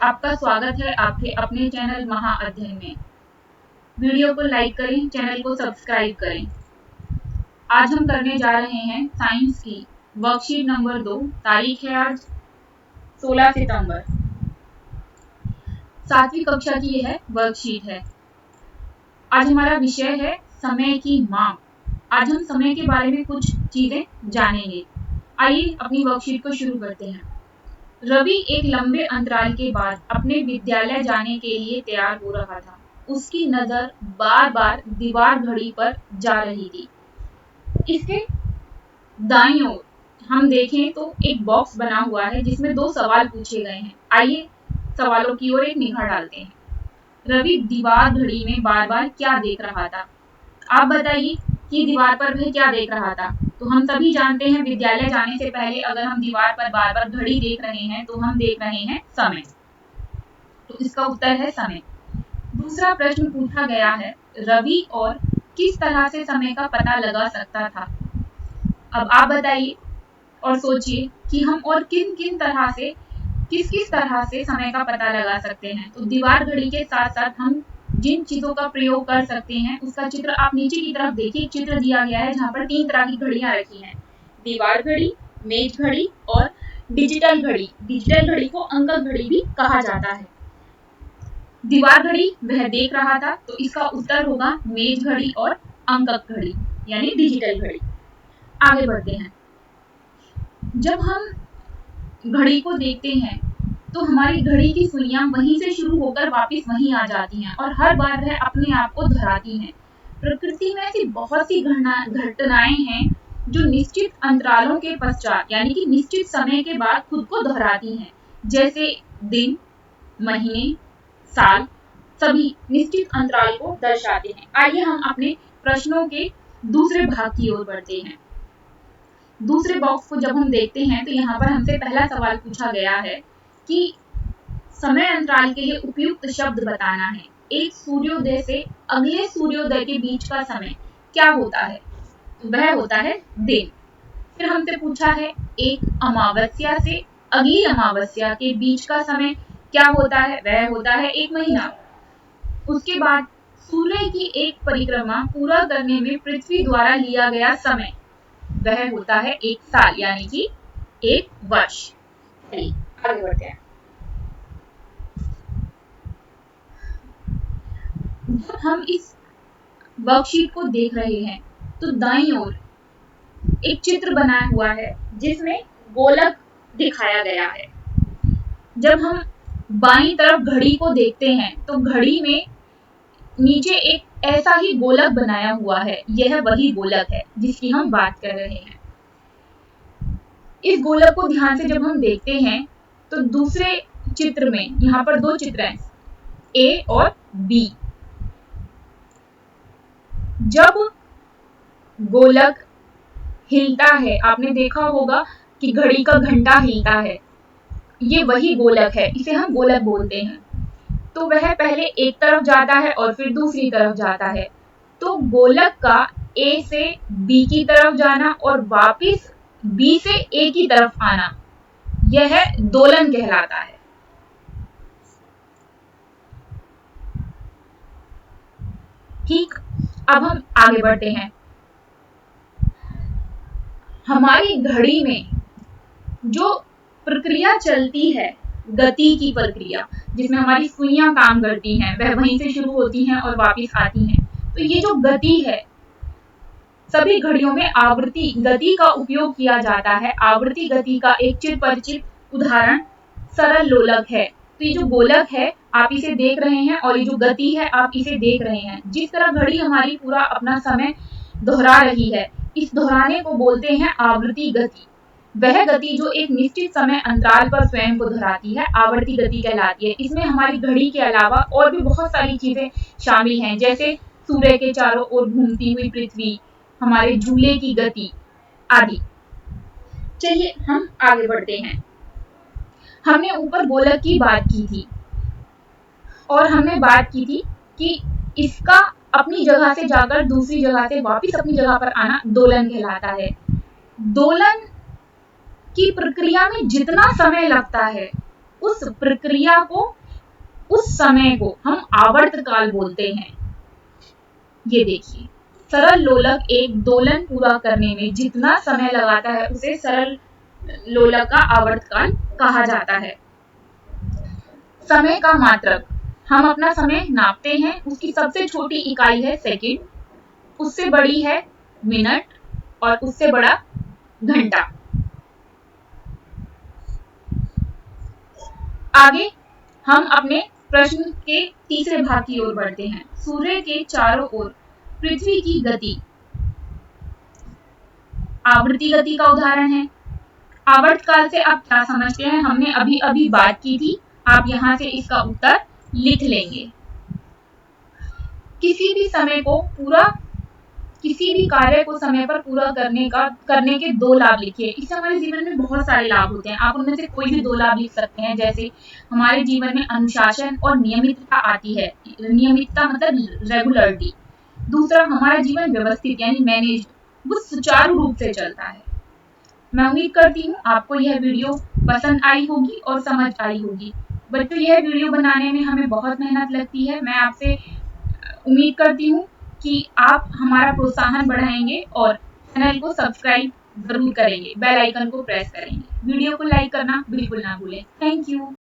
आपका स्वागत है आपके अपने चैनल महाअध्ययन में। वीडियो को लाइक करें, चैनल को सब्सक्राइब करें। आज हम करने जा रहे हैं साइंस की वर्कशीट नंबर 2। तारीख है आज 16 सितंबर। 7वीं कक्षा की यह वर्कशीट है। आज हमारा विषय है समय की माप। आज हम समय के बारे में कुछ चीजें जानेंगे। आइए अपनी वर्कशीट को शुरू करते हैं। रवि एक लंबे अंतराल के बाद अपने विद्यालय जाने के लिए तैयार हो रहा था। उसकी नजर बार बार दीवार घड़ी पर जा रही थी। इसके दाईं ओर हम देखें तो एक बॉक्स बना हुआ है जिसमें 2 सवाल पूछे गए हैं। आइए सवालों की ओर एक निगाह डालते हैं। रवि दीवार घड़ी में बार बार क्या देख रहा था? आप बताइए कि दीवार पर वह क्या देख रहा था। तो हम सभी जानते हैं विद्यालय जाने से पहले अगर हम दीवार पर बार बार घड़ी देख रहे हैं तो हम देख रहे हैं समय। तो इसका उत्तर है समय। दूसरा प्रश्न पूछा गया है, रवि और किस तरह से समय का पता लगा सकता था? अब आप बताइए और सोचिए कि हम और किस किस तरह से समय का पता लगा सकते हैं। तो दीवार घड़ी के साथ साथ हम जिन चीजों का प्रयोग कर सकते हैं उसका चित्र आप नीचे की तरफ देखिए। चित्र दिया गया है जहाँ पर 3 तरह की घड़ियां रखी हैं, दीवार घड़ी, मेज घड़ी और डिजिटल घड़ी। डिजिटल घड़ी को अंक घड़ी भी कहा जाता है। दीवार घड़ी वह देख रहा था, तो इसका उत्तर होगा मेज घड़ी और अंक घड़ी यानी डिजिटल घड़ी। आगे बढ़ते हैं। जब हम घड़ी को देखते हैं तो हमारी घड़ी की सुइयां वहीं से शुरू होकर वापस वहीं आ जाती हैं और हर बार वह अपने आप को दोहराती हैं। प्रकृति में ऐसी बहुत सी घटनाएं हैं जो निश्चित अंतरालों के पश्चात यानी कि निश्चित समय के बाद खुद को दोहराती हैं। जैसे दिन, महीने, साल सभी निश्चित अंतराल को दर्शाते हैं। आइए हम अपने प्रश्नों के दूसरे भाग की ओर बढ़ते हैं। दूसरे बॉक्स को जब हम देखते हैं तो यहाँ पर हमसे पहला सवाल पूछा गया है कि समय अंतराल के लिए उपयुक्त शब्द बताना है। एक सूर्योदय से अगले सूर्योदय के बीच का समय क्या होता है? वह होता है दिन। फिर हमसे पूछा है एक अमावस्या से अगली अमावस्या के बीच का समय क्या होता है? वह होता है 1 महीना। उसके बाद सूर्य की एक परिक्रमा पूरा करने में पृथ्वी द्वारा लिया गया समय वह होता है 1 साल यानी कि 1 वर्ष। आगे बढ़ते हैं। जब हम इस वर्कशीट को देख रहे हैं तो दाईं ओर एक चित्र बना हुआ है जिसमें गोलक दिखाया गया है। जब हम बाईं तरफ घड़ी को देखते हैं तो घड़ी में नीचे एक ऐसा ही गोलक बनाया हुआ है। यह वही गोलक है जिसकी हम बात कर रहे हैं। इस गोलक को ध्यान से जब हम देखते हैं तो दूसरे चित्र में यहाँ पर 2 चित्र हैं, ए और बी। जब गोलक हिलता है, आपने देखा होगा कि घड़ी का घंटा हिलता है, ये वही गोलक है, इसे हम गोलक बोलते हैं। तो वह पहले एक तरफ जाता है और फिर दूसरी तरफ जाता है। तो गोलक का ए से बी की तरफ जाना और वापस बी से ए की तरफ आना, यह दोलन कहलाता है। ठीक, अब हम आगे बढ़ते हैं। हमारी घड़ी में जो प्रक्रिया चलती है, गति की प्रक्रिया, जिसमें हमारी सुइयां काम करती हैं, वह वहीं से शुरू होती हैं और वापस आती हैं। तो ये जो गति है, सभी घड़ियों में आवृत्ति गति का उपयोग किया जाता है। आवृत्ति गति का एक चिर परिचित उदाहरण सरल लोलक है। तो ये जो गोलक है आप इसे देख रहे हैं और ये जो गति है आप इसे देख रहे हैं। जिस तरह घड़ी हमारी पूरा अपना समय दोहरा रही है, इस दोहराने को बोलते हैं आवृत्ति गति। वह गति जो एक निश्चित समय अंतराल पर स्वयं को दोहराती है आवर्ती गति कहलाती है। इसमें हमारी घड़ी के अलावा और भी बहुत सारी चीजें शामिल हैं, जैसे सूर्य के चारों ओर घूमती हुई पृथ्वी, हमारे झूले की गति आदि। चलिए हम आगे बढ़ते हैं। हमने ऊपर गोलक की बात की थी और हमने बात की थी कि इसका अपनी जगह से जाकर दूसरी जगह से वापस अपनी जगह पर आना दोलन कहलाता है। दोलन की प्रक्रिया में जितना समय लगता है उस प्रक्रिया को, उस समय को हम आवर्तकाल बोलते हैं। ये देखिए, सरल लोलक एक दोलन पूरा करने में जितना समय लगाता है उसे सरल लोलक का आवर्तकाल कहा जाता है। समय का मात्रक, हम अपना समय नापते हैं, उसकी सबसे छोटी इकाई है सेकंड, उससे बड़ी है मिनट और उससे बड़ा घंटा। आगे हम अपने प्रश्न के तीसरे भाग की ओर बढ़ते हैं। सूर्य के चारों ओर पृथ्वी की गति आवर्ती गति का उदाहरण है। आवर्तकाल से आप क्या समझते हैं, हमने अभी अभी बात की थी, आप यहां से इसका उत्तर लिख लेंगे। किसी भी कार्य को समय पर पूरा करने के 2 लाभ लिखिए। इससे हमारे जीवन में बहुत सारे लाभ होते हैं, आप उनमें से कोई भी 2 लाभ लिख सकते हैं। जैसे हमारे जीवन में अनुशासन और नियमितता आती है, नियमितता मतलब रेगुलरिटी। दूसरा, हमारा जीवन व्यवस्थित यानी मैनेज, वो सुचारू रूप से चलता है। मैं उम्मीद करती हूँ आपको यह वीडियो पसंद आई होगी और समझ आई होगी। बच्चों, यह वीडियो बनाने में हमें बहुत मेहनत लगती है। मैं आपसे उम्मीद करती हूँ कि आप हमारा प्रोत्साहन बढ़ाएंगे और चैनल को सब्सक्राइब जरूर करेंगे, बेल आइकन को प्रेस करेंगे। वीडियो को लाइक करना बिल्कुल ना भूलें। Thank you.